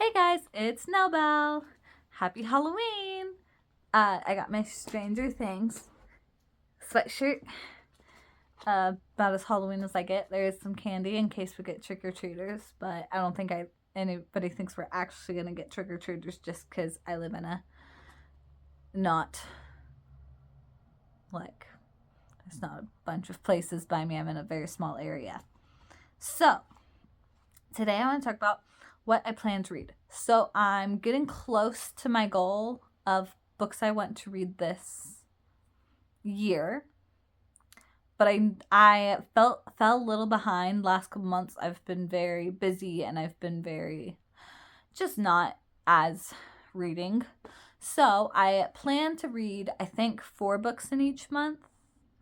Hey guys, it's Nobel. Happy Halloween. I got my Stranger Things sweatshirt. About as Halloween as I get. There is some candy in case we get trick-or-treaters, but I don't think anybody thinks we're actually going to get trick-or-treaters just because I live in a not, like, there's not a bunch of places by me. I'm in a very small area. So, today I want to talk about what I plan to read. So I'm getting close to my goal of books I want to read this year. But I fell a little behind last couple months. I've been very busy and I've been very just not as reading. So I plan to read, I think, 4 books in each month.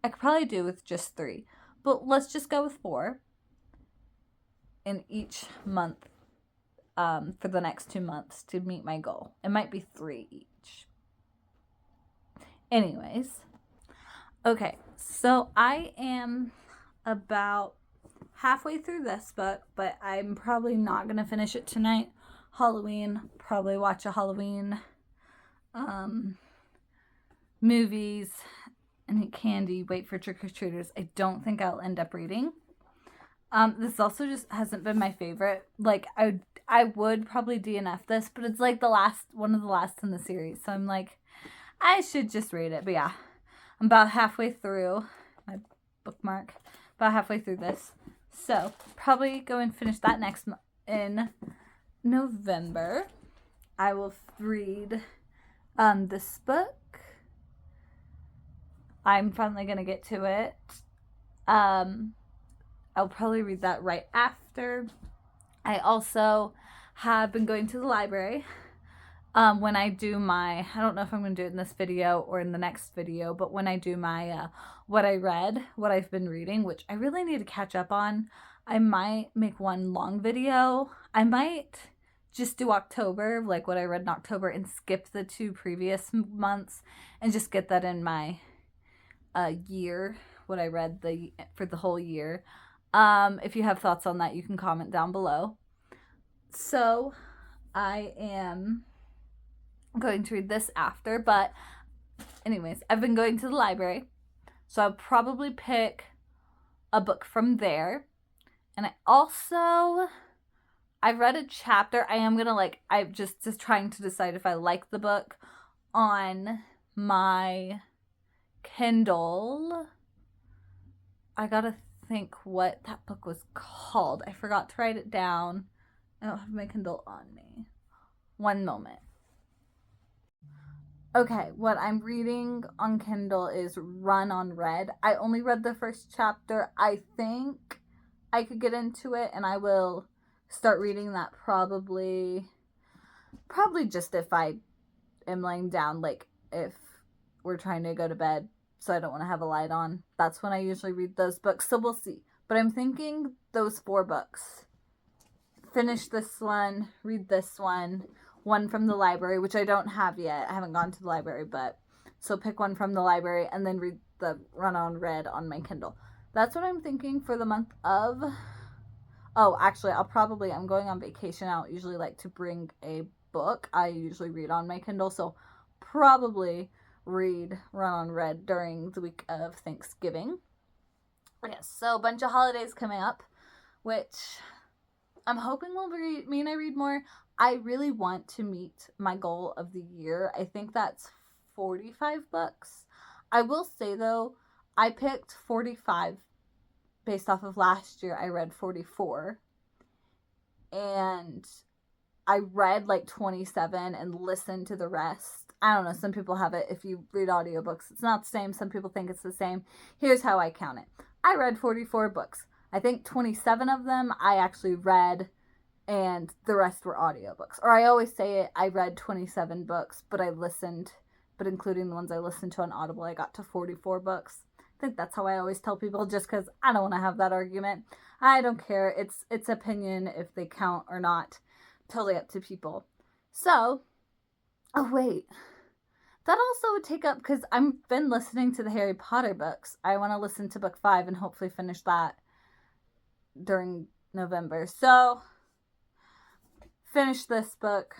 I could probably do with just 3, but let's just go with 4 in each month. For the next 2 months to meet my goal. It might be 3 each. Anyways, okay, so I am about halfway through this book, but I'm probably not going to finish it tonight. Halloween, probably watch a Halloween movies and eat candy, wait for trick-or-treaters. I don't think I'll end up reading. This also just hasn't been my favorite. Like, I would probably DNF this, but it's like one of the last in the series. So I'm like, I should just read it. But yeah, I'm about halfway through my bookmark. About halfway through this. So probably go and finish that next in November. I will read this book. I'm finally going to get to it. I'll probably read that right after. I also have been going to the library when I do my, I don't know if I'm going to do it in this video or in the next video, but when I do my what I read, what I've been reading, which I really need to catch up on, I might make one long video. I might just do October, like what I read in October, and skip the 2 previous months and just get that in my year, what I read for the whole year. If you have thoughts on that, you can comment down below. So I am going to read this after, but anyways, I've been going to the library, so I'll probably pick a book from there. And I've read a chapter. I am gonna I'm just trying to decide if I like the book on my Kindle. I gotta think what that book was called. I forgot to write it down. I don't have my Kindle on me. One moment. Okay, what I'm reading on Kindle is Run on Red. I only read the first chapter. I think I could get into it, and I will start reading that probably just if I am laying down, like if we're trying to go to bed, so I don't want to have a light on. That's when I usually read those books, so we'll see. But I'm thinking those 4 books. Finish this one, read this one from the library, which I don't have yet. I haven't gone to the library, but so pick one from the library and then read the Run on Red on my Kindle. That's what I'm thinking for the month of... Oh, actually, I'm going on vacation. I don't usually like to bring a book. I usually read on my Kindle, so probably read Run on Red during the week of Thanksgiving. Yes, so a bunch of holidays coming up, which I'm hoping will mean I read more. I really want to meet my goal of the year. I think that's 45 books. I will say, though, I picked 45 based off of last year. I read 44. And I read like 27 and listened to the rest. I don't know, some people have it if you read audiobooks. It's not the same. Some people think it's the same. Here's how I count it. I read 44 books. I think 27 of them I actually read, and the rest were audiobooks. Or I always say it, I read 27 books, but including the ones I listened to on Audible, I got to 44 books. I think that's how I always tell people, just because I don't want to have that argument. I don't care. It's opinion if they count or not. Totally up to people. So, oh wait, that also would take up, because I've been listening to the Harry Potter books. I want to listen to book 5 and hopefully finish that during November. So finish this book,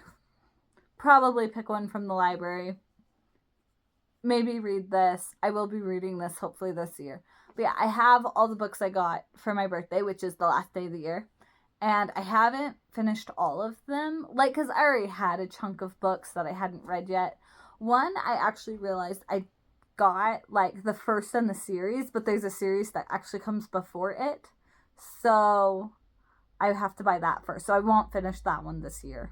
probably pick one from the library, maybe read this. I will be reading this hopefully this year. But yeah, I have all the books I got for my birthday, which is the last day of the year. And I haven't finished all of them. Like, because I already had a chunk of books that I hadn't read yet. One, I actually realized I got, like, the first in the series, but there's a series that actually comes before it. So I have to buy that first. So I won't finish that one this year.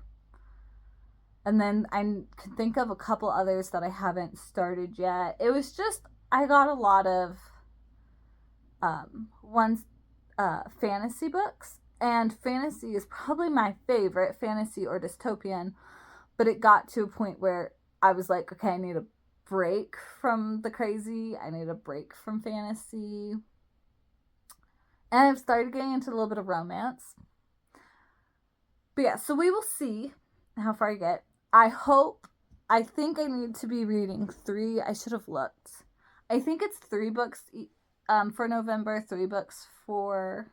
And then I can think of a couple others that I haven't started yet. It was just, I got a lot of fantasy books. And fantasy is probably my favorite, fantasy or dystopian. But it got to a point where I was like, okay, I need a break from the crazy. I need a break from fantasy. And I've started getting into a little bit of romance. But yeah, so we will see how far I get. I think I need to be reading 3. I should have looked. I think it's 3 books for November, 3 books for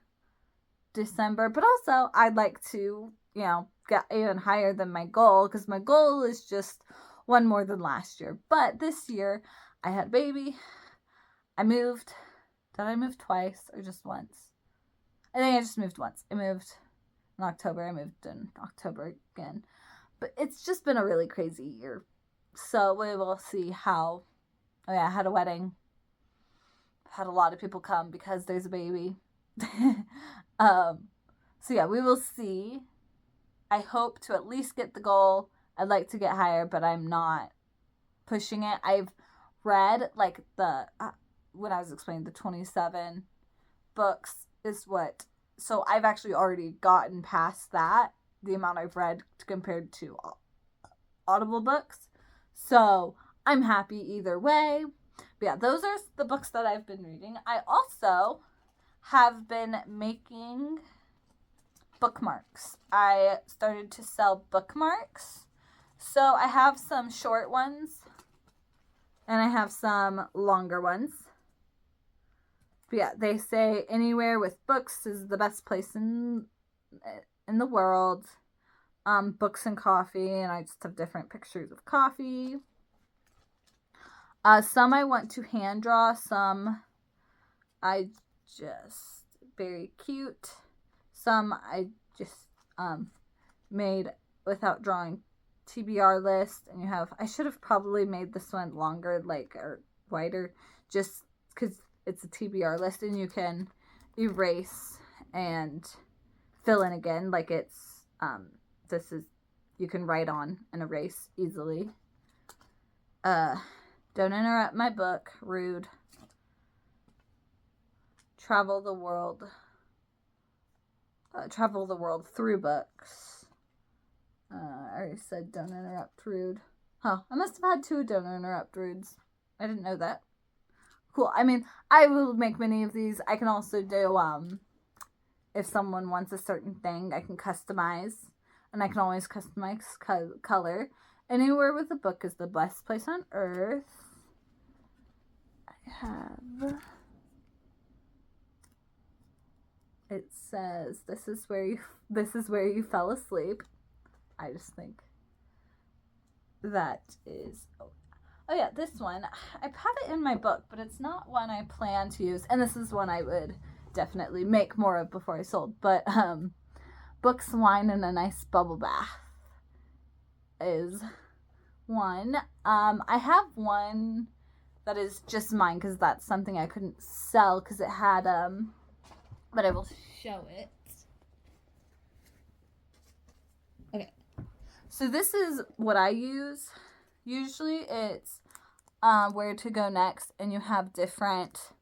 December. But also, I'd like to, get even higher than my goal, because my goal is just one more than last year. But this year, I had a baby. I moved. Did I move twice or just once? I think I just moved once. I moved in October. I moved in October again. But it's just been a really crazy year. So we will see how... Oh yeah, I had a wedding. Had a lot of people come because there's a baby. So yeah, we will see. I hope to at least get the goal. I'd like to get higher, but I'm not pushing it. I've read, like, when I was explaining the 27 books is what... So I've actually already gotten past that, the amount I've read compared to Audible books. So I'm happy either way. But yeah, those are the books that I've been reading. I also have been making bookmarks. I started to sell bookmarks. So I have some short ones and I have some longer ones. But yeah, they say anywhere with books is the best place in the world. Books and coffee, and I just have different pictures of coffee. Some I want to hand draw, some I just very cute. Some I just made without drawing. TBR list, and you have, I should have probably made this one longer, like, or wider, just because it's a TBR list, and you can erase and fill in again, like it's, this is, you can write on and erase easily. Don't interrupt my book, rude. Travel the world through books. I already said don't interrupt, rude. Huh, I must have had 2 don't interrupt, rudes. I didn't know that. Cool. I mean, I will make many of these. I can also do, if someone wants a certain thing, I can customize. And I can always customize color. Anywhere with a book is the best place on earth. I have... It says, this is where you fell asleep. I just think that is... Oh yeah, this one. I have it in my book, but it's not one I plan to use. And this is one I would definitely make more of before I sold. But books, wine, and a nice bubble bath is one. I have one that is just mine because that's something I couldn't sell because it had... But I will show it. Okay. So this is what I use. Usually it's where to go next, and you have different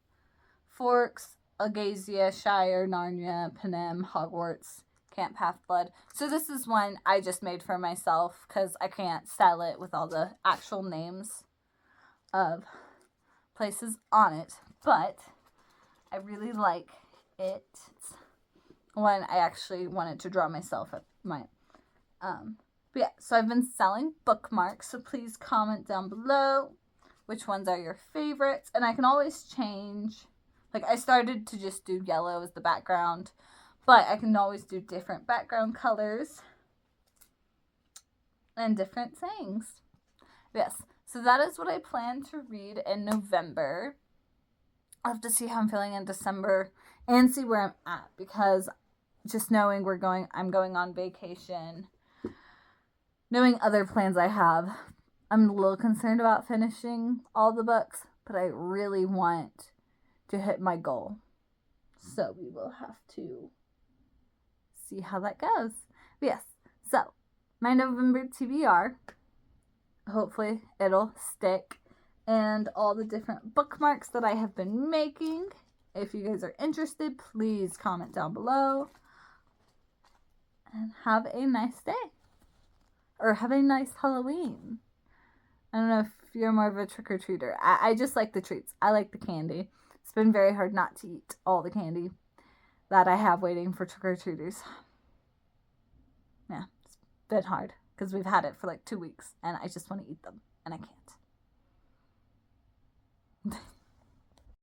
Forks, Agasia, Shire, Narnia, Panem, Hogwarts, Camp Half-Blood. So this is one I just made for myself because I can't sell it with all the actual names of places on it. But I really like it. It's one I actually wanted to draw myself at my... But yeah, so I've been selling bookmarks, so please comment down below which ones are your favorites. And I can always change. Like, I started to just do yellow as the background, but I can always do different background colors. and different sayings. Yes, so that is what I plan to read in November. I'll have to see how I'm feeling in December and see where I'm at, because just knowing I'm going on vacation, knowing other plans I have, I'm a little concerned about finishing all the books, but I really want to hit my goal. So we will have to see how that goes. But yes, so my November TBR, hopefully it'll stick, and all the different bookmarks that I have been making. If you guys are interested, please comment down below. And have a nice day. Or have a nice Halloween. I don't know if you're more of a trick-or-treater. I just like the treats. I like the candy. It's been very hard not to eat all the candy that I have waiting for trick-or-treaters. Yeah, it's been hard because we've had it for like 2 weeks and I just want to eat them and I can't.